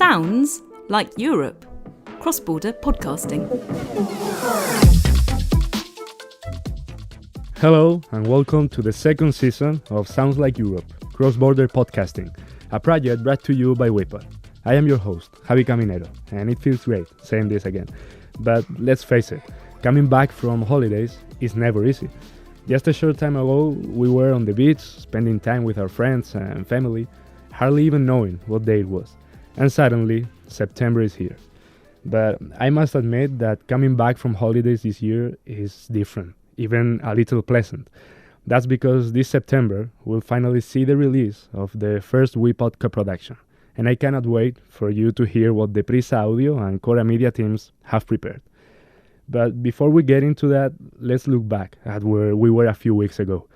Sounds like Europe. Cross-border podcasting. Hello and welcome to the second season of Sounds Like Europe, Cross-Border Podcasting, a project brought to you by WePod. I am your host, Javi Caminero, and it feels great saying this again. But let's face it, coming back from holidays is never easy. Just a short time ago, we were on the beach, spending time with our friends and family, hardly even knowing what day it was. And suddenly, September is here. But I must admit that coming back from holidays this year is different, even a little pleasant. That's because this September, we'll finally see the release of the first WePod co-production. And I cannot wait for you to hear what the PRISA audio and Chora media teams have prepared. But before we get into that, let's look back at where we were a few weeks ago.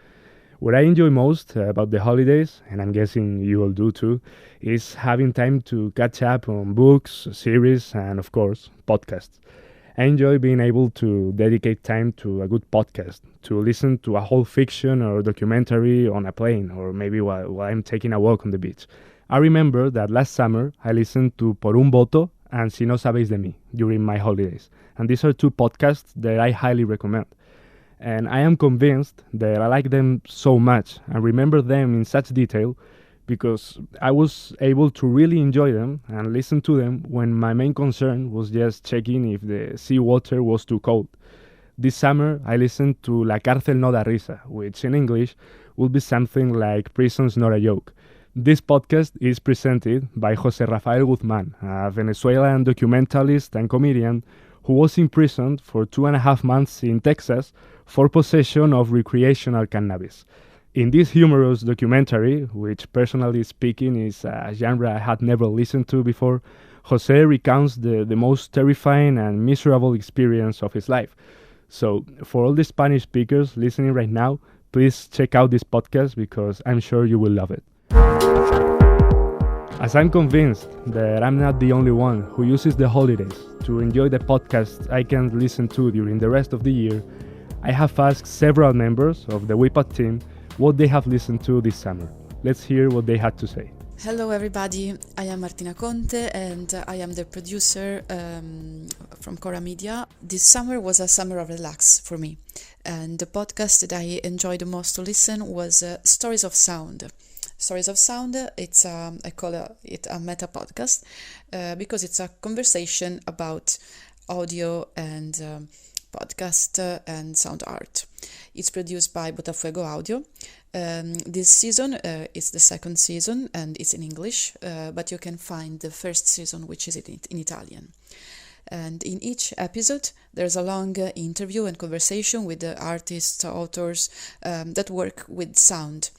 What I enjoy most about the holidays, and I'm guessing you all do too, is having time to catch up on books, series, and of course, podcasts. I enjoy being able to dedicate time to a good podcast, to listen to a whole fiction or documentary on a plane, or maybe while I'm taking a walk on the beach. I remember that last summer I listened to Por un voto and Si no sabéis de mí during my holidays. And these are two podcasts that I highly recommend. And I am convinced that I like them so much and remember them in such detail because I was able to really enjoy them and listen to them when my main concern was just checking if the seawater was too cold. This summer I listened to La Cárcel no da risa, which in English would be something like Prison's Not a Joke. This podcast is presented by José Rafael Guzmán, a Venezuelan documentalist and comedian who was imprisoned for 2.5 months in Texas for possession of recreational cannabis. In this humorous documentary, which personally speaking is a genre I had never listened to before, José recounts the most terrifying and miserable experience of his life. So, for all the Spanish speakers listening right now, please check out this podcast because I'm sure you will love it. As I'm convinced that I'm not the only one who uses the holidays to enjoy the podcasts I can listen to during the rest of the year, I have asked several members of the WePod team what they have listened to this summer. Let's hear what they had to say. Hello everybody, I am Martina Conte and I am the producer from Chora Media. This summer was a summer of relax for me, and the podcast that I enjoyed the most to listen was Stories of Sound. Stories of Sound, I call it a meta podcast because it's a conversation about audio and podcast and sound art. It's produced by Botafuego Audio. This season is the second season and it's in English, but you can find the first season, which is in Italian. And in each episode, there's a long interview and conversation with the artists, authors that work with sound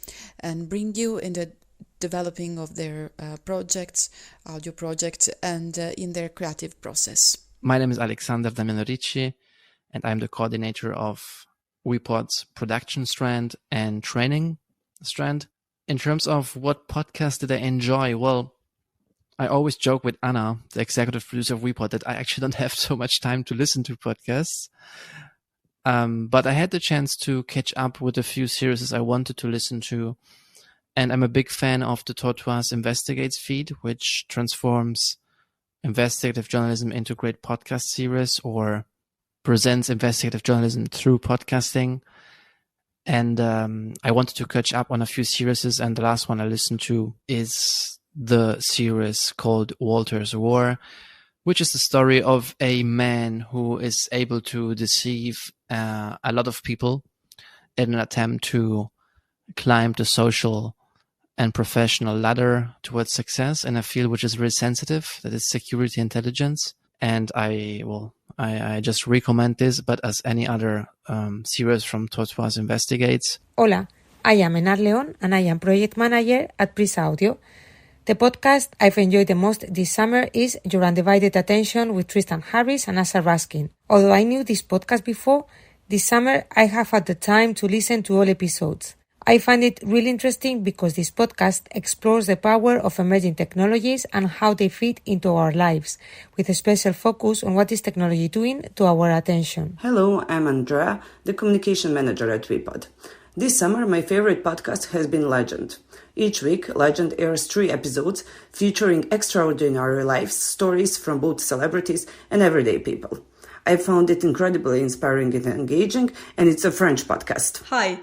and bring you in the developing of their projects, audio projects, and in their creative process. My name is Alexander Damiano Ricci, and I'm the coordinator of WePod's production strand and training strand. In terms of what podcast did I enjoy, well, I always joke with Anna, the executive producer of WePod, that I actually don't have so much time to listen to podcasts. But I had the chance to catch up with a few series I wanted to listen to. And I'm a big fan of the Tortoise Investigates feed, which transforms investigative journalism into great podcast series or presents investigative journalism through podcasting. And I wanted to catch up on a few series, and the last one I listened to is the series called Walter's War, which is the story of a man who is able to deceive a lot of people in an attempt to climb the social and professional ladder towards success in a field which is very sensitive, that is security intelligence. And I just recommend this, but as any other series from Tortoise Investigates. Hola, I am Enar León and I am project manager at PRISA Audio. The podcast I've enjoyed the most this summer is Your Undivided Attention with Tristan Harris and Asa Raskin. Although I knew this podcast before, this summer I have had the time to listen to all episodes. I find it really interesting because this podcast explores the power of emerging technologies and how they fit into our lives, with a special focus on what is technology doing to our attention. Hello, I'm Andrea, the communication manager at WePod. This summer, my favorite podcast has been Legend. Each week, Legend airs 3 episodes featuring extraordinary life stories from both celebrities and everyday people. I found it incredibly inspiring and engaging, and it's a French podcast. Hi,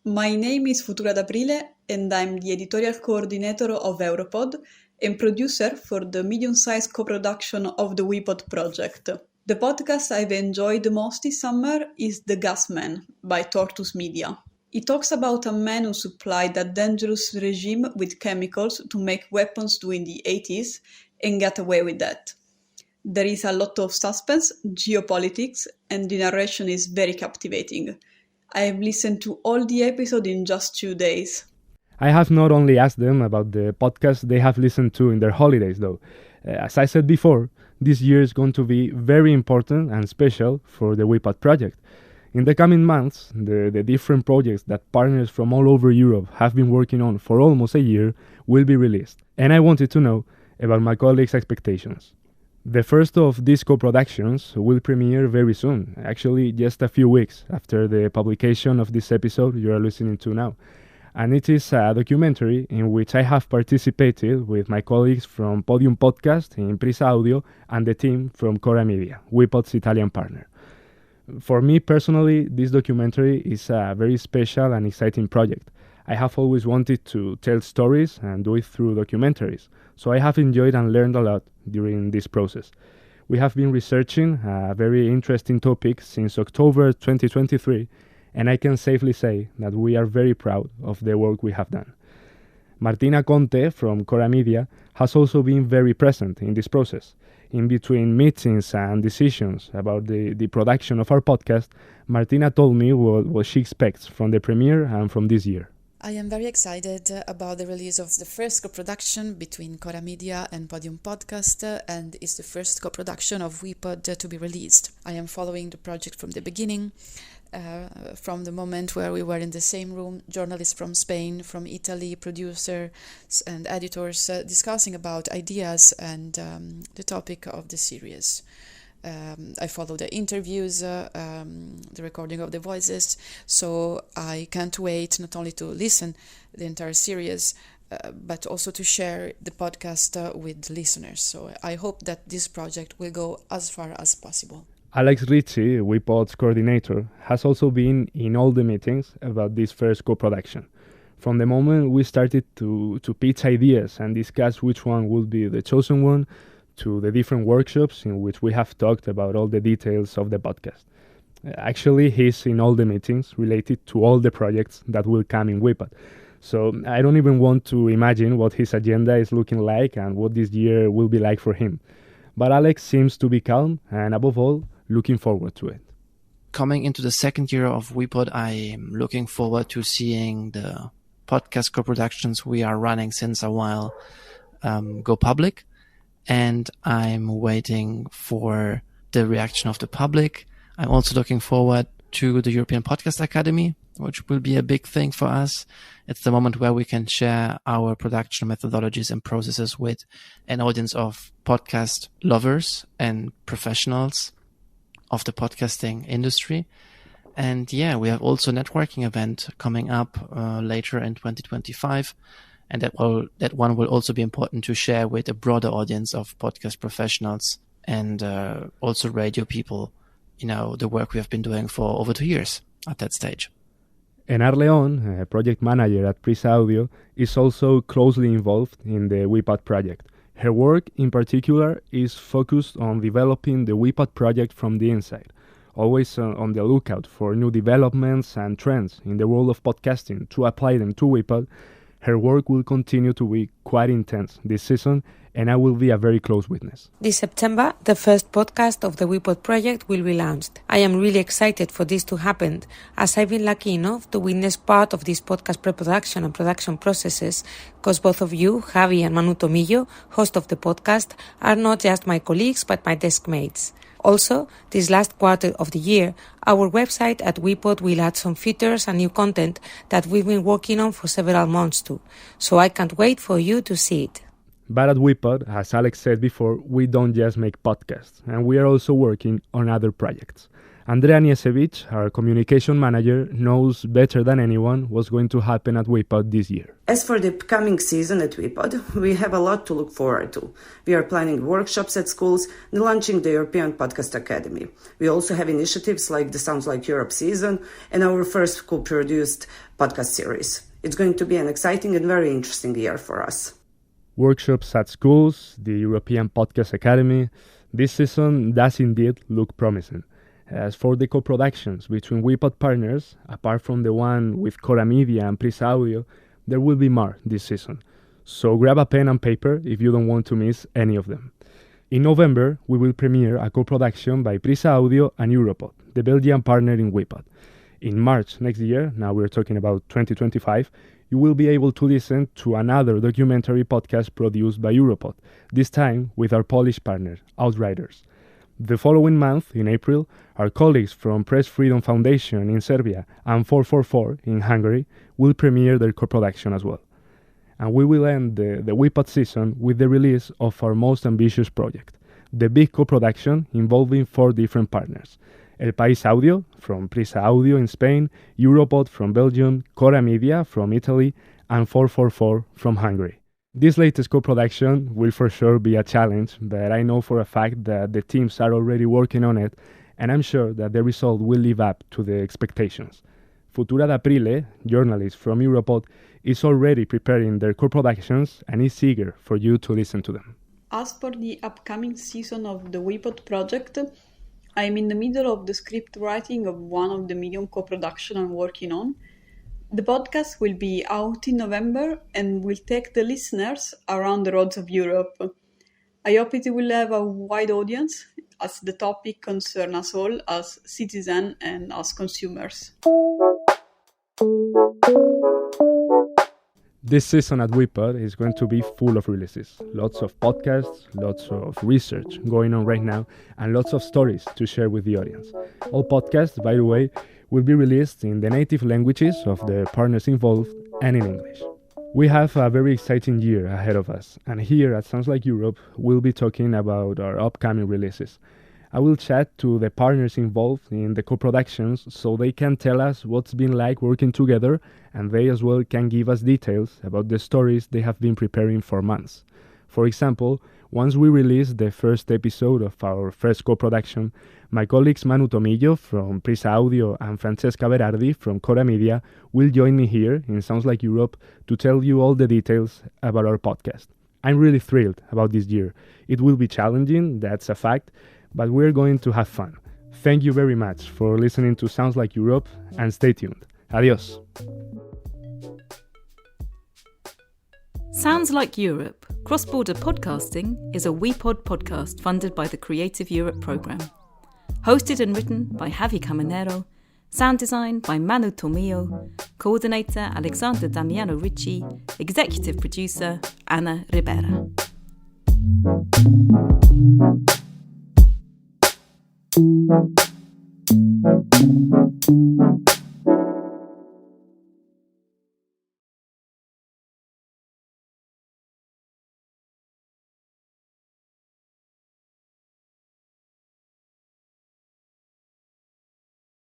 my name is Futura d'Aprile, and I'm the editorial coordinator of WePod and producer for the medium-sized co-production of the WePod project. The podcast I've enjoyed the most this summer is The Gas Man by Tortoise Media. It talks about a man who supplied a dangerous regime with chemicals to make weapons during the 80s and got away with that. There is a lot of suspense, geopolitics, and the narration is very captivating. I have listened to all the episodes in just 2 days. I have not only asked them about the podcast they have listened to in their holidays, though. As I said before, this year is going to be very important and special for the WePod project. In the coming months, the different projects that partners from all over Europe have been working on for almost a year will be released. And I wanted to know about my colleagues' expectations. The first of these co-productions will premiere very soon, actually just a few weeks after the publication of this episode you are listening to now. And it is a documentary in which I have participated with my colleagues from Podium podcast in PRISA Audio and the team from Chora Media, WePod's Italian partner. For me personally, this documentary is a very special and exciting project. I have always wanted to tell stories and do it through documentaries, so I have enjoyed and learned a lot during this process. We have been researching a very interesting topic since October 2023, and I can safely say that we are very proud of the work we have done. Martina Conte from Chora Media has also been very present in this process. In between meetings and decisions about the production of our podcast, Martina told me what she expects from the premiere and from this year. I am very excited about the release of the first co-production between Chora Media and Podium Podcast, and it's the first co-production of WePod to be released. I am following the project from the beginning, from the moment where we were in the same room, journalists from Spain, from Italy, producers and editors discussing about ideas and the topic of the series. I follow the interviews, the recording of the voices, so I can't wait not only to listen the entire series, but also to share the podcast with listeners. So I hope that this project will go as far as possible. Alex Ricci, WePod's coordinator, has also been in all the meetings about this first co-production. From the moment we started to pitch ideas and discuss which one would be the chosen one, to the different workshops in which we have talked about all the details of the podcast. Actually, he's in all the meetings related to all the projects that will come in WePod. So I don't even want to imagine what his agenda is looking like and what this year will be like for him. But Alex seems to be calm and, above all, looking forward to it. Coming into the second year of WePod, I am looking forward to seeing the podcast co-productions we are running since a while go public. And I'm waiting for the reaction of the public. I'm also looking forward to the European Podcast Academy, which will be a big thing for us. It's the moment where we can share our production methodologies and processes with an audience of podcast lovers and professionals of the podcasting industry. And yeah, we have also a networking event coming up later in 2025. And that one will also be important to share with a broader audience of podcast professionals and also radio people, the work we have been doing for over 2 years at that stage. Enar León, a project manager at PRISA Audio, is also closely involved in the WePod project. Her work, in particular, is focused on developing the WePod project from the inside, always on the lookout for new developments and trends in the world of podcasting to apply them to WePod. Her work will continue to be quite intense this season, and I will be a very close witness. This September, the first podcast of the WePod project will be launched. I am really excited for this to happen, as I've been lucky enough to witness part of this podcast pre-production and production processes, because both of you, Javi and Manu Tomillo, host of the podcast, are not just my colleagues but my desk mates. Also, this last quarter of the year, our website at WePod will add some features and new content that we've been working on for several months too, so I can't wait for you to see it. But at WePod, as Alex said before, we don't just make podcasts, and we are also working on other projects. Andrea Niesevich, our communication manager, knows better than anyone what's going to happen at WePod this year. As for the upcoming season at WePod, we have a lot to look forward to. We are planning workshops at schools and launching the European Podcast Academy. We also have initiatives like the Sounds Like Europe season and our first co-produced podcast series. It's going to be an exciting and very interesting year for us. Workshops at schools, the European Podcast Academy. This season does indeed look promising. As for the co-productions between WePod partners, apart from the one with Chora Media and PRISA Audio, there will be more this season. So grab a pen and paper if you don't want to miss any of them. In November, we will premiere a co-production by PRISA Audio and Europod, the Belgian partner in WePod. In March next year, now we're talking about 2025, you will be able to listen to another documentary podcast produced by Europod, this time with our Polish partner, Outriders. The following month, in April, our colleagues from Press Freedom Foundation in Serbia and 444 in Hungary will premiere their co-production as well. And we will end the WePod season with the release of our most ambitious project, the big co-production involving 4 different partners. El País Audio from PRISA Audio in Spain, Europod from Belgium, Chora Media from Italy, and 444 from Hungary. This latest co-production will for sure be a challenge, but I know for a fact that the teams are already working on it, and I'm sure that the result will live up to the expectations. Futura d'Aprile, journalist from Europod, is already preparing their co-productions and is eager for you to listen to them. As for the upcoming season of the WePod project, I am in the middle of the script writing of one of the medium co-production I'm working on. The podcast will be out in November and will take the listeners around the roads of Europe. I hope it will have a wide audience, as the topic concerns us all as citizens and as consumers. This season at WePod is going to be full of releases. Lots of podcasts, lots of research going on right now, and lots of stories to share with the audience. All podcasts, by the way, will be released in the native languages of the partners involved and in English. We have a very exciting year ahead of us, and here at Sounds Like Europe, we'll be talking about our upcoming releases. I will chat to the partners involved in the co-productions so they can tell us what's been like working together, and they as well can give us details about the stories they have been preparing for months. For example, once we release the first episode of our first co-production, my colleagues Manu Tomillo from PRISA Audio and Francesca Berardi from Chora Media will join me here in Sounds Like Europe to tell you all the details about our podcast. I'm really thrilled about this year. It will be challenging, that's a fact, but we're going to have fun. Thank you very much for listening to Sounds Like Europe, and stay tuned. Adios. Sounds Like Europe, Cross-Border Podcasting is a WePod podcast funded by the Creative Europe programme. Hosted and written by Javi Caminero, sound design by Manu Tomillo, coordinator Alexander Damiano Ricci, executive producer Anna Ribera.